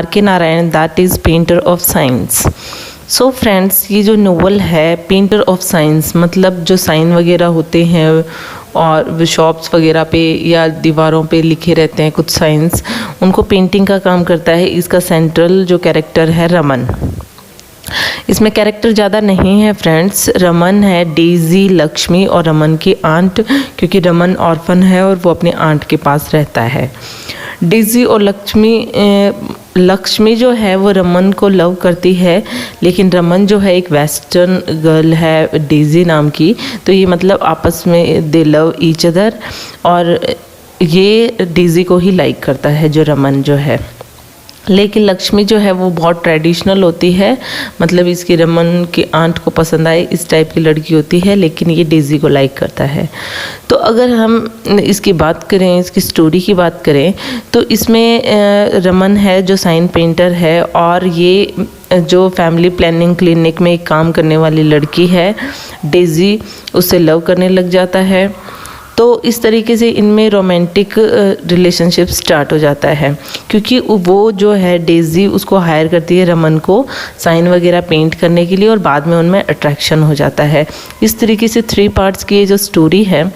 के Narayan, that is painter of science. So friends, ये जो नोवेल है पेंटर ऑफ साइंस, मतलब जो साइन वगैरह होते हैं और शॉप्स वगैरह पे या दीवारों पे लिखे रहते हैं कुछ साइंस, उनको पेंटिंग का काम करता है। इसका सेंट्रल जो कैरेक्टर है रमन। इसमें कैरेक्टर ज़्यादा नहीं है फ्रेंड्स। रमन है, डेज़ी, लक्ष्मी और रमन की आंट, क्योंकि रमन ऑर्फन है और वो अपनी आंट के पास रहता है। डेज़ी और लक्ष्मी जो है वो रमन को लव करती है, लेकिन रमन जो है एक वेस्टर्न गर्ल है डेज़ी नाम की, तो ये मतलब आपस में दे लव ईच अदर, और ये डेज़ी को ही लाइक करता है जो रमन जो है। लेकिन लक्ष्मी जो है वो बहुत ट्रेडिशनल होती है, मतलब इसकी रमन की आंट को पसंद आए इस टाइप की लड़की होती है, लेकिन ये डेज़ी को लाइक करता है। तो अगर हम इसकी बात करें, इसकी स्टोरी की बात करें, तो इसमें रमन है जो साइन पेंटर है, और ये जो फैमिली प्लानिंग क्लिनिक में एक काम करने वाली लड़की है डेज़ी, उससे लव करने लग जाता है। तो इस तरीके से इनमें रोमांटिक रिलेशनशिप स्टार्ट हो जाता है, क्योंकि वो जो है डेज़ी उसको हायर करती है रमन को साइन वगैरह पेंट करने के लिए, और बाद में उनमें अट्रैक्शन हो जाता है। इस तरीके से 3 पार्ट्स की ये जो स्टोरी है,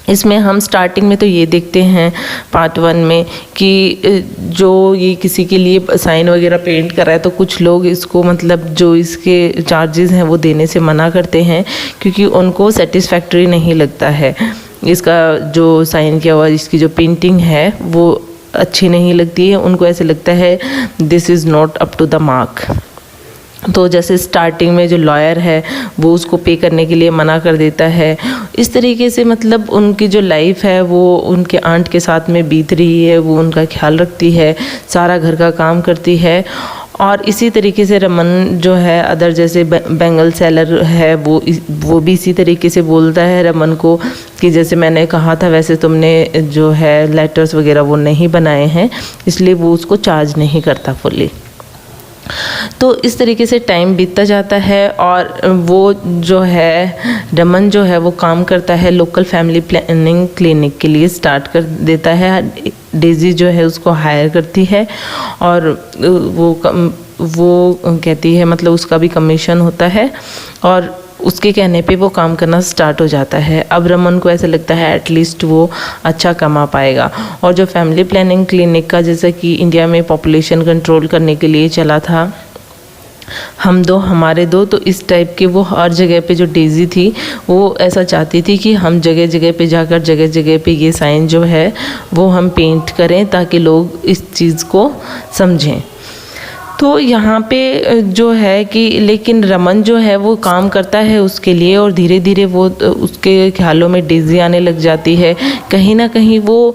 इसमें हम स्टार्टिंग में तो ये देखते हैं पार्ट 1 में कि जो ये किसी के लिए साइन वगैरह पेंट कर रहा है, तो कुछ लोग इसको मतलब जो इसके चार्जेस हैं वो देने से मना करते हैं, क्योंकि उनको सेटिस्फैक्टरी नहीं लगता है। इसका जो साइन किया हुआ, इसकी जो पेंटिंग है वो अच्छी नहीं लगती है उनको, ऐसे लगता है this is not up to the mark. तो जैसे स्टार्टिंग में जो लॉयर है वो उसको पे करने के लिए मना कर देता है। इस तरीके से मतलब उनकी जो लाइफ है वो उनके आंट के साथ में बीत रही है, वो उनका ख्याल रखती है, सारा घर का काम करती है। और इसी तरीके से रमन जो है अदर जैसे बेंगल सेलर है, वो भी इसी तरीके से बोलता है रमन को कि जैसे मैंने कहा था वैसे तुमने जो है लेटर्स वगैरह वो नहीं बनाए हैं, इसलिए वो उसको चार्ज नहीं करता फुल्ली। तो इस तरीके से टाइम बीतता जाता है, और वो जो है रमन जो है वो काम करता है लोकल फैमिली प्लानिंग क्लिनिक के लिए स्टार्ट कर देता है। डेज़ी जो है उसको हायर करती है, और वो कहती है मतलब उसका भी कमीशन होता है, और उसके कहने पे वो काम करना स्टार्ट हो जाता है। अब रमन को ऐसा लगता है एटलीस्ट वो अच्छा कमा पाएगा। और जो फैमिली प्लानिंग क्लिनिक का, जैसा कि इंडिया में पॉपुलेशन कंट्रोल करने के लिए चला था हम दो हमारे दो, तो इस टाइप के वो हर जगह पे जो डेज़ी थी वो ऐसा चाहती थी कि हम जगह जगह पे जाकर जगह जगह पे ये साइन जो है वो हम पेंट करें, ताकि लोग इस चीज़ को समझें। तो यहाँ पे जो है कि लेकिन रमन जो है वो काम करता है उसके लिए, और धीरे धीरे वो उसके ख्यालों में डेज़ी आने लग जाती है, कहीं ना कहीं वो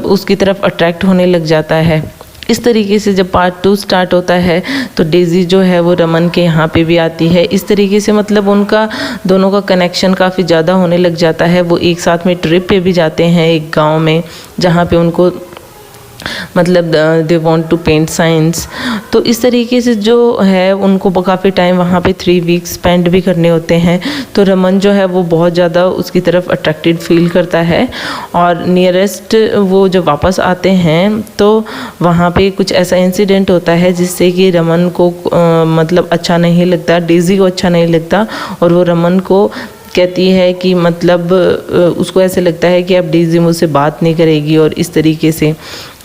उसकी तरफ अट्रैक्ट होने लग जाता है। इस तरीके से जब पार्ट 2 स्टार्ट होता है तो डेज़ी जो है वो रमन के यहाँ पे भी आती है। इस तरीके से मतलब उनका दोनों का कनेक्शन काफ़ी ज़्यादा होने लग जाता है। वो एक साथ में ट्रिप पे भी जाते हैं एक गांव में, जहाँ पे उनको मतलब they want to paint science. तो इस तरीके से जो है उनको काफ़ी टाइम वहाँ पे 3 वीक्स स्पेंड भी करने होते हैं। तो रमन जो है वो बहुत ज़्यादा उसकी तरफ अट्रैक्टेड फील करता है, और नियरेस्ट वो जब वापस आते हैं तो वहाँ पे कुछ ऐसा इंसिडेंट होता है जिससे कि रमन को मतलब अच्छा नहीं लगता, डेज़ी को अच्छा नहीं लगता, और वो रमन को कहती है कि मतलब उसको ऐसे लगता है कि अब डेज़ी मुझसे बात नहीं करेगी, और इस तरीके से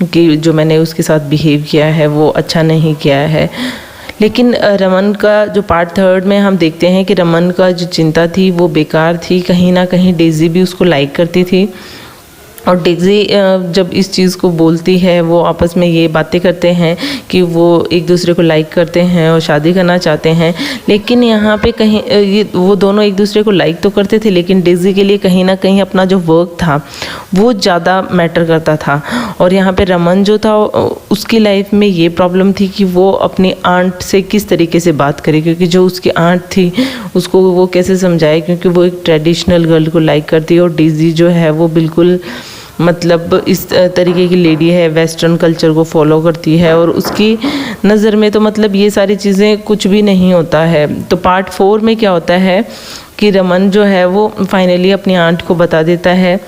कि जो मैंने उसके साथ बिहेव किया है वो अच्छा नहीं किया है। लेकिन रमन का जो पार्ट 3 में हम देखते हैं कि रमन का जो चिंता थी वो बेकार थी, कहीं ना कहीं डेज़ी भी उसको लाइक करती थी। और डेज़ी जब इस चीज़ को बोलती है, वो आपस में ये बातें करते हैं कि वो एक दूसरे को लाइक करते हैं और शादी करना चाहते हैं। लेकिन यहाँ पे कहीं वो दोनों एक दूसरे को लाइक तो करते थे, लेकिन डेज़ी के लिए कहीं ना कहीं अपना जो वर्क था वो ज़्यादा मैटर करता था। और यहाँ पे रमन जो था उसकी लाइफ में ये प्रॉब्लम थी कि वो अपनी आंट से किस तरीके से बात करे, क्योंकि जो उसकी आंट थी उसको वो कैसे समझाए, क्योंकि वो एक ट्रेडिशनल गर्ल को लाइक करती है, और डेज़ी जो है वो बिल्कुल मतलब इस तरीके की लेडी है, वेस्टर्न कल्चर को फॉलो करती है, और उसकी नज़र में तो मतलब ये सारी चीज़ें कुछ भी नहीं होता है। तो पार्ट 4 में क्या होता है कि रमन जो है वो फाइनली अपनी आंट को बता देता है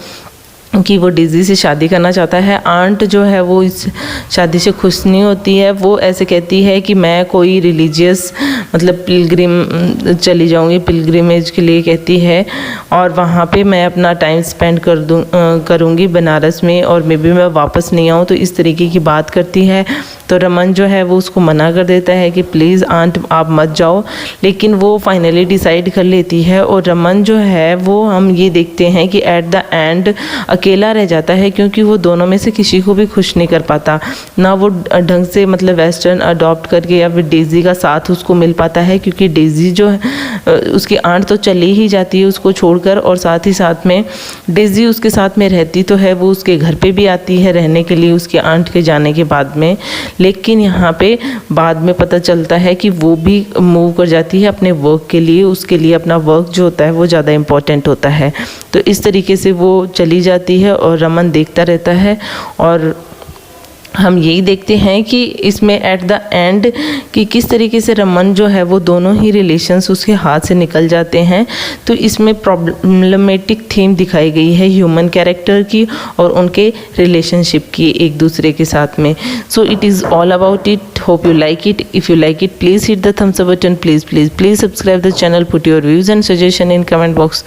कि वो डेज़ी से शादी करना चाहता है। आंट जो है वो इस शादी से खुश नहीं होती है। वो ऐसे कहती है कि मैं कोई रिलीजियस मतलब पिलग्रिम चली जाऊंगी, पिलग्रिमेज के लिए कहती है, और वहाँ पे मैं अपना टाइम स्पेंड करूँगी बनारस में, और मे बी मैं वापस नहीं आऊँ। तो इस तरीके की बात करती है। तो रमन जो है वो उसको मना कर देता है कि प्लीज़ आंट आप मत जाओ, लेकिन वो फाइनली डिसाइड कर लेती है। और रमन जो है वो हम ये देखते हैं कि एट द एंड अकेला रह जाता है, क्योंकि वो दोनों में से किसी को भी खुश नहीं कर पाता। ना वो ढंग से मतलब वेस्टर्न अडॉप्ट करके या फिर डेज़ी का साथ उसको मिल पाता है, क्योंकि डेज़ी जो है उसकी आंट तो चली ही जाती है उसको छोड़कर, और साथ ही साथ में डेज़ी उसके साथ में रहती तो है, वो उसके घर पे भी आती है रहने के लिए उसके आंट के जाने के बाद में। लेकिन यहाँ पे बाद में पता चलता है कि वो भी मूव कर जाती है अपने वर्क के लिए। उसके लिए अपना वर्क जो होता है वो ज़्यादा इम्पोर्टेंट होता है। तो इस तरीके से वो चली जाती है और रमन देखता रहता है। और हम यही देखते हैं कि इसमें एट द एंड कि किस तरीके से रमन जो है वो दोनों ही रिलेशंस उसके हाथ से निकल जाते हैं। तो इसमें प्रॉब्लमेटिक थीम दिखाई गई है ह्यूमन कैरेक्टर की और उनके रिलेशनशिप की एक दूसरे के साथ में। So it is all about it. Hope you like it. If you like it, please hit the thumbs up button. Please subscribe the channel, put your views and suggestion in comment box.